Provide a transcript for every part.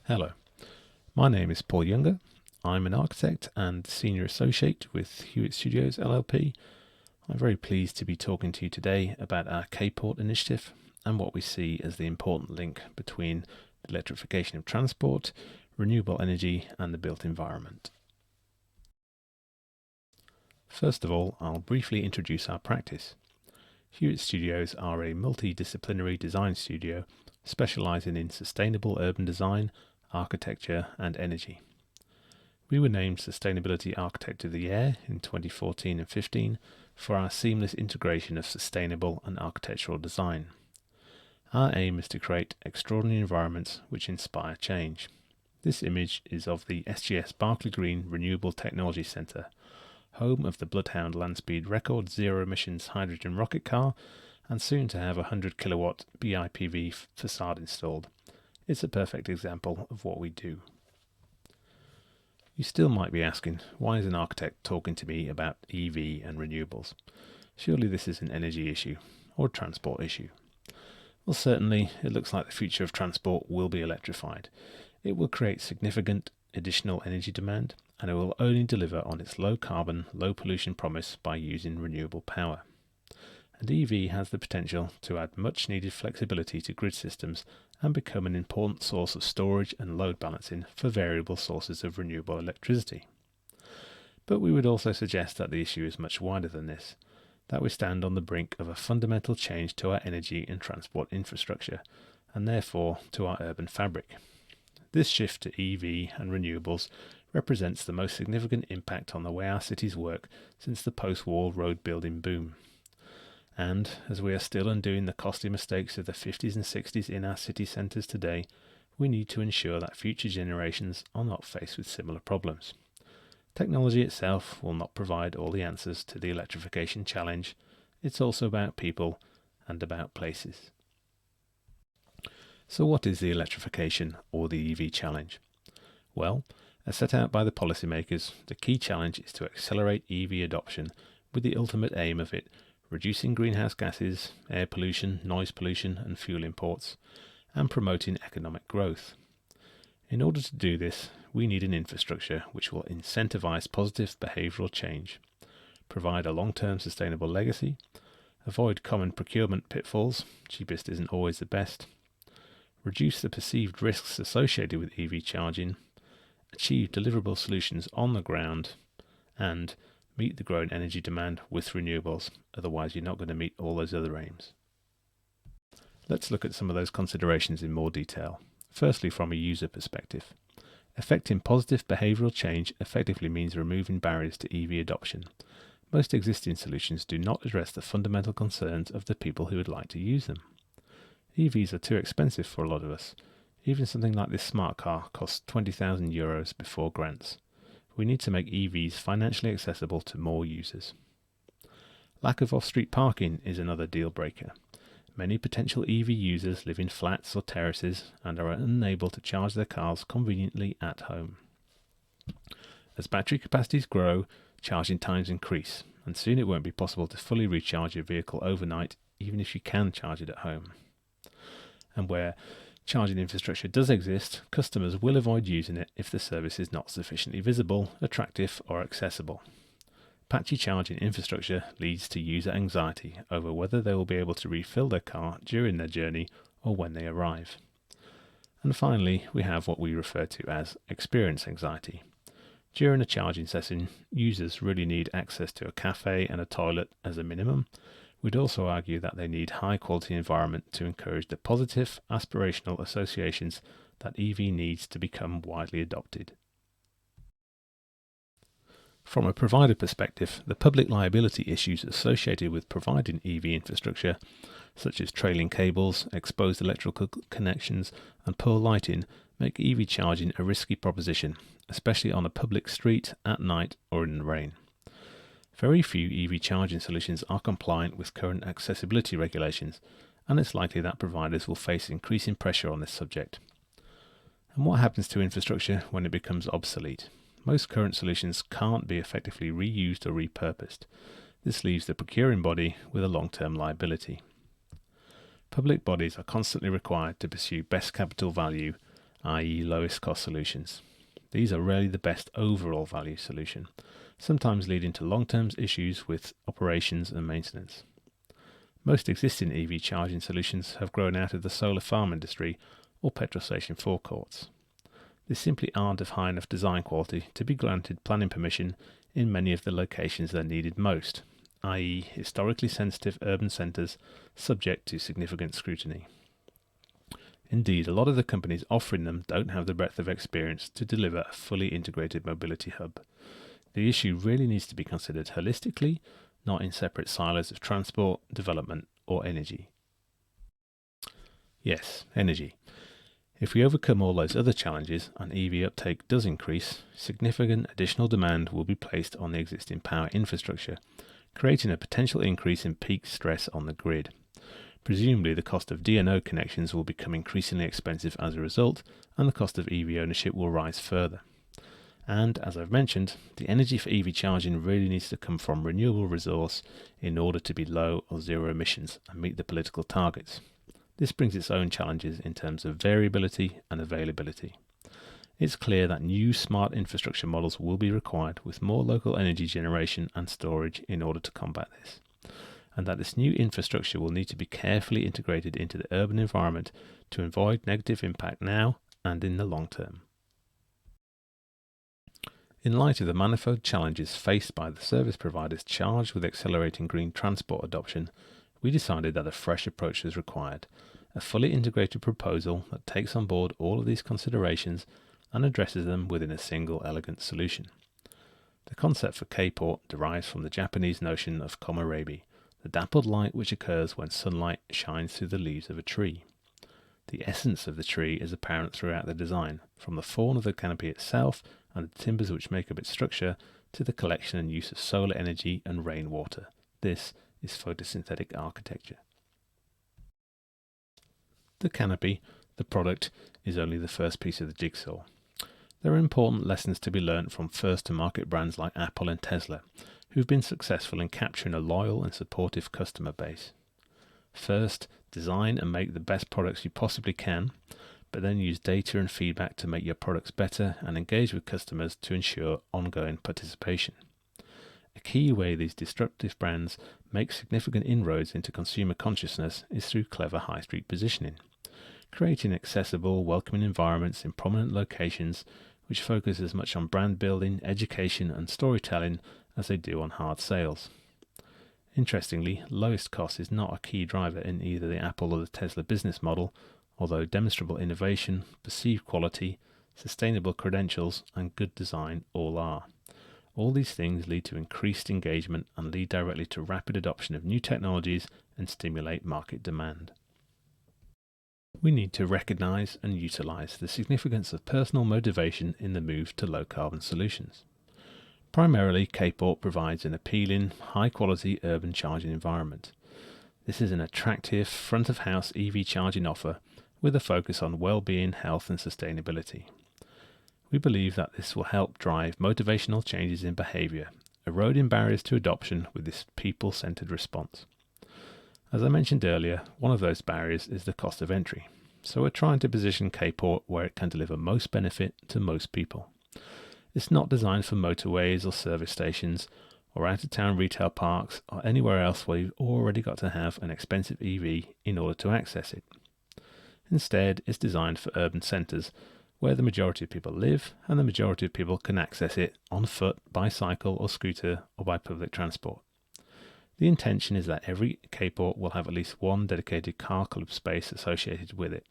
Hello, my name is Paul Younger. I'm an architect and senior associate with Hewitt Studios LLP. I'm very pleased to be talking to you today about our K-Port initiative and what we see as the important link between the electrification of transport, renewable energy and the built environment. First of all, I'll briefly introduce our practice. Hewitt Studios are a multidisciplinary design studio specialising in sustainable urban design, architecture and energy. We were named Sustainability Architect of the Year in 2014 and 15 for our seamless integration of sustainable and architectural design. Our aim is to create extraordinary environments which inspire change. This image is of the SGS Berkeley Green Renewable Technology Centre, home of the Bloodhound Landspeed record zero emissions hydrogen rocket car and soon to have a 100 kilowatt BIPV facade installed. It's a perfect example of what we do. You still might be asking, why is an architect talking to me about EV and renewables? Surely this is an energy issue or a transport issue. Well, certainly it looks like the future of transport will be electrified. It will create significant additional energy demand and it will only deliver on its low carbon, low pollution promise by using renewable power. And EV has the potential to add much needed flexibility to grid systems and become an important source of storage and load balancing for variable sources of renewable electricity. But we would also suggest that the issue is much wider than this, that we stand on the brink of a fundamental change to our energy and transport infrastructure, and therefore to our urban fabric. This shift to EV and renewables represents the most significant impact on the way our cities work since the post-war road building boom. And as we are still undoing the costly mistakes of the 50s and 60s in our city centres today, we need to ensure that future generations are not faced with similar problems. Technology itself will not provide all the answers to the electrification challenge. It's also about people and about places. So what is the electrification or the EV challenge? Well, as set out by the policymakers, the key challenge is to accelerate EV adoption with the ultimate aim of it reducing greenhouse gases, air pollution, noise pollution and fuel imports, and promoting economic growth. In order to do this, we need an infrastructure which will incentivize positive behavioural change, provide a long-term sustainable legacy, avoid common procurement pitfalls, cheapest isn't always the best, reduce the perceived risks associated with EV charging, achieve deliverable solutions on the ground, and meet the growing energy demand with renewables, otherwise you're not going to meet all those other aims. Let's look at some of those considerations in more detail. Firstly, from a user perspective. Effecting positive behavioural change effectively means removing barriers to EV adoption. Most existing solutions do not address the fundamental concerns of the people who would like to use them. EVs are too expensive for a lot of us. Even something like this smart car costs €20,000 before grants. We need to make EVs financially accessible to more users. Lack of off-street parking is another deal breaker. Many potential EV users live in flats or terraces and are unable to charge their cars conveniently at home. As battery capacities grow, charging times increase, and soon it won't be possible to fully recharge your vehicle overnight, even if you can charge it at home. And where charging infrastructure does exist, customers will avoid using it if the service is not sufficiently visible, attractive or accessible. Patchy charging infrastructure leads to user anxiety over whether they will be able to refill their car during their journey or when they arrive. And finally, we have what we refer to as experience anxiety. During a charging session, users really need access to a cafe and a toilet as a minimum. We'd also argue that they need high quality environment to encourage the positive aspirational associations that EV needs to become widely adopted. From a provider perspective, the public liability issues associated with providing EV infrastructure, such as trailing cables, exposed electrical connections and poor lighting, make EV charging a risky proposition, especially on a public street, at night or in the rain. Very few EV charging solutions are compliant with current accessibility regulations, and it's likely that providers will face increasing pressure on this subject. And what happens to infrastructure when it becomes obsolete? Most current solutions can't be effectively reused or repurposed. This leaves the procuring body with a long-term liability. Public bodies are constantly required to pursue best capital value i.e. lowest cost solutions. These are rarely the best overall value solution, sometimes leading to long-term issues with operations and maintenance. Most existing EV charging solutions have grown out of the solar farm industry or petrol station forecourts. They simply aren't of high enough design quality to be granted planning permission in many of the locations they're needed most, i.e. historically sensitive urban centres subject to significant scrutiny. Indeed, a lot of the companies offering them don't have the breadth of experience to deliver a fully integrated mobility hub. The issue really needs to be considered holistically, not in separate silos of transport, development, or energy. Yes, energy. If we overcome all those other challenges and EV uptake does increase, significant additional demand will be placed on the existing power infrastructure, creating a potential increase in peak stress on the grid. Presumably the cost of DNO connections will become increasingly expensive as a result, and the cost of EV ownership will rise further. And, as I've mentioned, the energy for EV charging really needs to come from renewable resource in order to be low or zero emissions and meet the political targets. This brings its own challenges in terms of variability and availability. It's clear that new smart infrastructure models will be required with more local energy generation and storage in order to combat this, and that this new infrastructure will need to be carefully integrated into the urban environment to avoid negative impact now and in the long term. In light of the manifold challenges faced by the service providers charged with accelerating green transport adoption, we decided that a fresh approach was required, a fully integrated proposal that takes on board all of these considerations and addresses them within a single elegant solution. The concept for K-port derives from the Japanese notion of komarebi, the dappled light which occurs when sunlight shines through the leaves of a tree. The essence of the tree is apparent throughout the design, from the form of the canopy itself and the timbers which make up its structure to the collection and use of solar energy and rainwater. This is photosynthetic architecture. The canopy, the product, is only the first piece of the jigsaw. There are important lessons to be learnt from first-to-market brands like Apple and Tesla, who've been successful in capturing a loyal and supportive customer base. First, design and make the best products you possibly can, but then use data and feedback to make your products better and engage with customers to ensure ongoing participation. A key way these disruptive brands make significant inroads into consumer consciousness is through clever high street positioning, creating accessible, welcoming environments in prominent locations which focus as much on brand building, education and storytelling as they do on hard sales. Interestingly, lowest cost is not a key driver in either the Apple or the Tesla business model, although demonstrable innovation, perceived quality, sustainable credentials and good design all are. All these things lead to increased engagement and lead directly to rapid adoption of new technologies and stimulate market demand. We need to recognize and utilize the significance of personal motivation in the move to low-carbon solutions. Primarily, K-port provides an appealing, high-quality urban charging environment. This is an attractive front-of-house EV charging offer with a focus on well-being, health and sustainability. We believe that this will help drive motivational changes in behaviour, eroding barriers to adoption with this people-centred response. As I mentioned earlier, one of those barriers is the cost of entry, so we're trying to position K-port where it can deliver most benefit to most people. It's not designed for motorways or service stations or out-of-town retail parks or anywhere else where you've already got to have an expensive EV in order to access it. Instead, it's designed for urban centres where the majority of people live and the majority of people can access it on foot, by cycle or scooter or by public transport. The intention is that every K-port will have at least one dedicated car club space associated with it,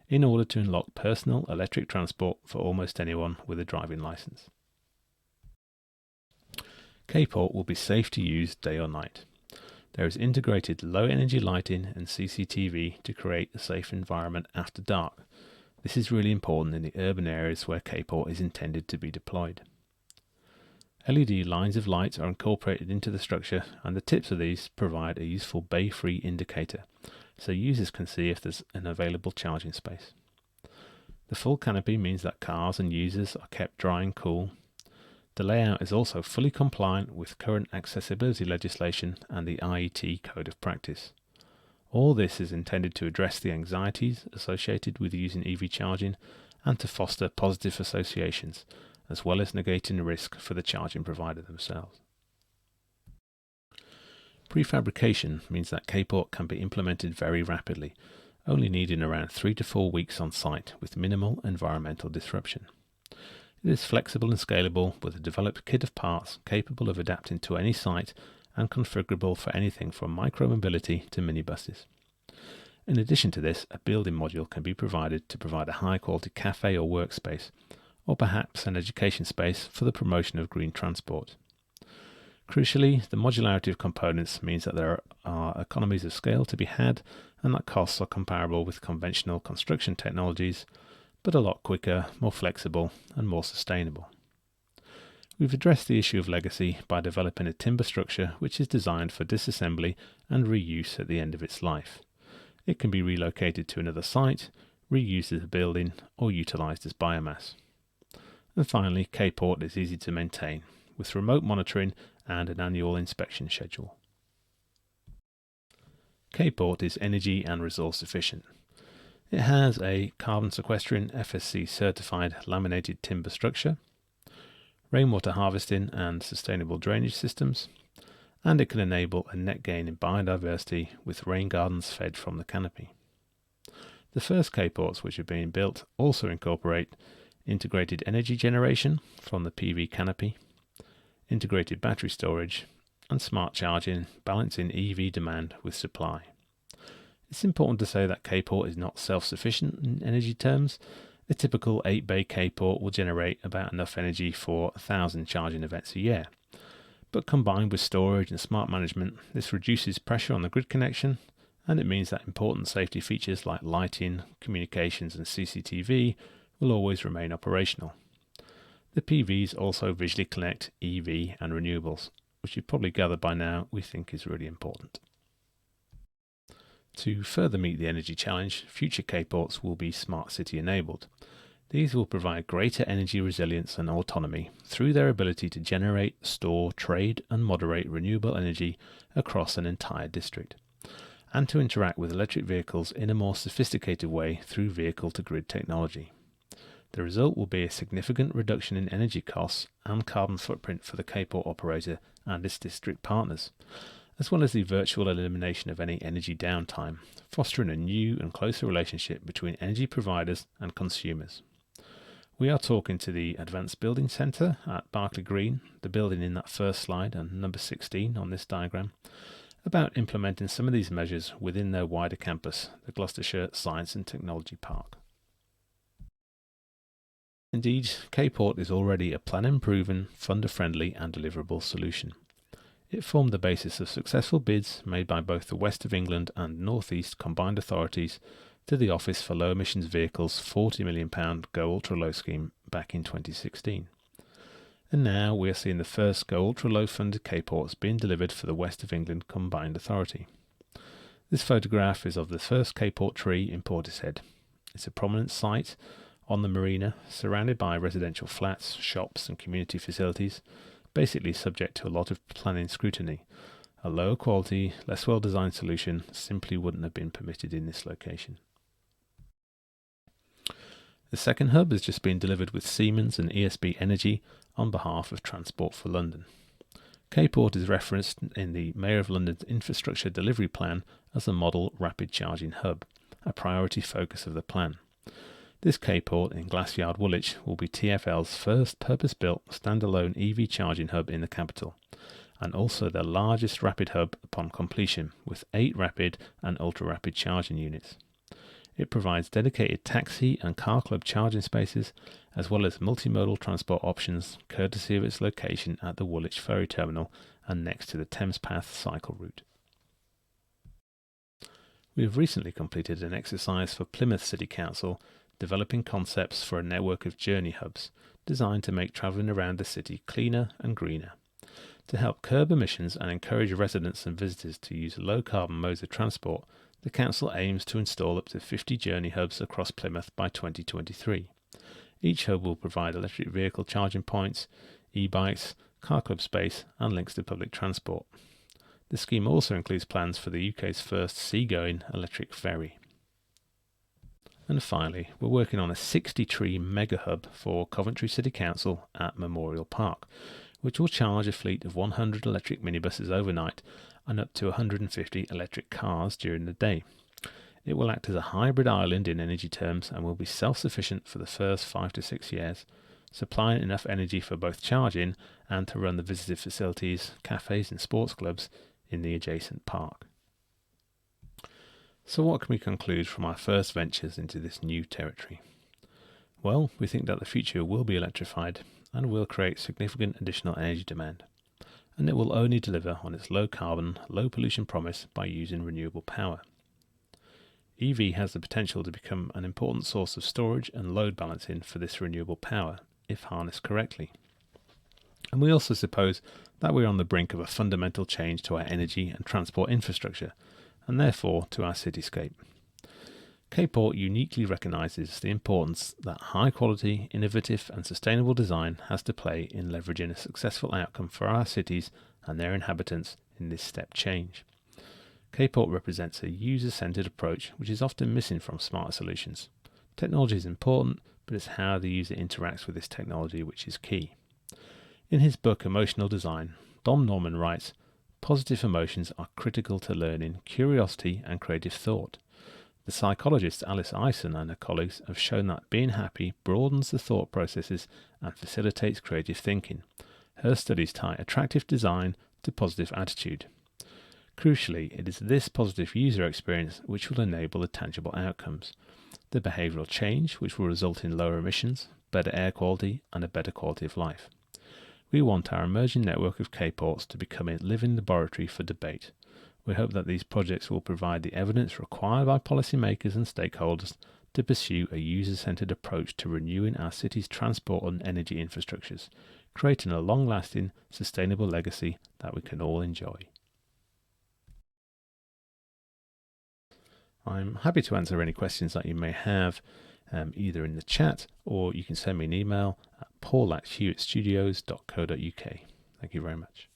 in order to unlock personal electric transport for almost anyone with a driving licence. K-port will be safe to use day or night. There is integrated low-energy lighting and CCTV to create a safe environment after dark. This is really important in the urban areas where K-port is intended to be deployed. LED lines of light are incorporated into the structure, and the tips of these provide a useful bay-free indicator, so users can see if there's an available charging space. The full canopy means that cars and users are kept dry and cool. The layout is also fully compliant with current accessibility legislation and the IET Code of Practice. All this is intended to address the anxieties associated with using EV charging and to foster positive associations, as well as negating risk for the charging provider themselves. Prefabrication means that K-Port can be implemented very rapidly, only needing around 3 to 4 weeks on site with minimal environmental disruption. It is flexible and scalable with a developed kit of parts capable of adapting to any site and configurable for anything from micro-mobility to minibuses. In addition to this, a building module can be provided to provide a high-quality cafe or workspace, or perhaps an education space for the promotion of green transport. Crucially, the modularity of components means that there are economies of scale to be had and that costs are comparable with conventional construction technologies, but a lot quicker, more flexible and more sustainable. We've addressed the issue of legacy by developing a timber structure which is designed for disassembly and reuse at the end of its life. It can be relocated to another site, reused as a building, or utilised as biomass. And finally, K-Port is easy to maintain, with remote monitoring and an annual inspection schedule. K-Port is energy and resource efficient. It has a carbon sequestering FSC certified laminated timber structure, rainwater harvesting and sustainable drainage systems, and it can enable a net gain in biodiversity with rain gardens fed from the canopy. The first K-Ports which are being built also incorporate integrated energy generation from the PV canopy, integrated battery storage, and smart charging, balancing EV demand with supply. It's important to say that K-Port is not self-sufficient in energy terms. A typical 8-bay K-Port will generate about enough energy for 1,000 charging events a year. But combined with storage and smart management, this reduces pressure on the grid connection, and it means that important safety features like lighting, communications and CCTV will always remain operational. The PVs also visually connect EV and renewables, which you've probably gathered by now we think is really important. To further meet the energy challenge, future K-Ports will be smart city enabled. These will provide greater energy resilience and autonomy through their ability to generate, store, trade and moderate renewable energy across an entire district, and to interact with electric vehicles in a more sophisticated way through vehicle-to-grid technology. The result will be a significant reduction in energy costs and carbon footprint for the K-Port operator and its district partners, as well as the virtual elimination of any energy downtime, fostering a new and closer relationship between energy providers and consumers. We are talking to the Advanced Building Centre at Berkeley Green, the building in that first slide and number 16 on this diagram, about implementing some of these measures within their wider campus, the Gloucestershire Science and Technology Park. Indeed, K-Port is already a plan-proven, funder-friendly and deliverable solution. It formed the basis of successful bids made by both the West of England and North East combined authorities to the Office for Low Emissions Vehicles £40 million Go Ultra Low scheme back in 2016. And now we are seeing the first Go Ultra Low funded K-Ports being delivered for the West of England Combined Authority. This photograph is of the first K-Port tree in Portishead. It's a prominent site on the marina, surrounded by residential flats, shops and community facilities, basically subject to a lot of planning scrutiny. A lower quality, less well designed solution simply wouldn't have been permitted in this location. The second hub has just been delivered with Siemens and ESB Energy on behalf of Transport for London. K-Port is referenced in the Mayor of London's infrastructure delivery plan as a model rapid charging hub, a priority focus of the plan. This K-Port in Glasskyard, Woolwich will be TfL's first purpose-built standalone EV charging hub in the capital, and also the largest rapid hub upon completion, with 8 rapid and ultra-rapid charging units. It provides dedicated taxi and car club charging spaces, as well as multimodal transport options, courtesy of its location at the Woolwich Ferry Terminal and next to the Thames Path cycle route. We have recently completed an exercise for Plymouth City Council developing concepts for a network of journey hubs designed to make travelling around the city cleaner and greener. To help curb emissions and encourage residents and visitors to use low-carbon modes of transport, the Council aims to install up to 50 journey hubs across Plymouth by 2023. Each hub will provide electric vehicle charging points, e-bikes, car club space and links to public transport. The scheme also includes plans for the UK's first seagoing electric ferry. And finally, we're working on a 60-tree mega hub for Coventry City Council at Memorial Park, which will charge a fleet of 100 electric minibuses overnight and up to 150 electric cars during the day. It will act as a hybrid island in energy terms and will be self-sufficient for the first 5 to 6 years, supplying enough energy for both charging and to run the visitor facilities, cafes and sports clubs in the adjacent park. So what can we conclude from our first ventures into this new territory? Well, we think that the future will be electrified and will create significant additional energy demand, and it will only deliver on its low carbon, low pollution promise by using renewable power. EV has the potential to become an important source of storage and load balancing for this renewable power, if harnessed correctly. And we also suppose that we're on the brink of a fundamental change to our energy and transport infrastructure, and therefore to our cityscape. K-Port uniquely recognises the importance that high quality, innovative and sustainable design has to play in leveraging a successful outcome for our cities and their inhabitants in this step change. K-Port represents a user-centred approach which is often missing from smarter solutions. Technology is important, but it's how the user interacts with this technology which is key. In his book Emotional Design, Dom Norman writes, "Positive emotions are critical to learning, curiosity and creative thought. The psychologist Alice Eisen and her colleagues have shown that being happy broadens the thought processes and facilitates creative thinking. Her studies tie attractive design to positive attitude. Crucially, it is this positive user experience which will enable the tangible outcomes, the behavioural change which will result in lower emissions, better air quality and a better quality of life. We want our emerging network of K-Ports to become a living laboratory for debate. We hope that these projects will provide the evidence required by policymakers and stakeholders to pursue a user-centred approach to renewing our city's transport and energy infrastructures, creating a long-lasting, sustainable legacy that we can all enjoy." I'm happy to answer any questions that you may have, either in the chat or you can send me an email at paul@hewittstudios.co.uk. Thank you very much.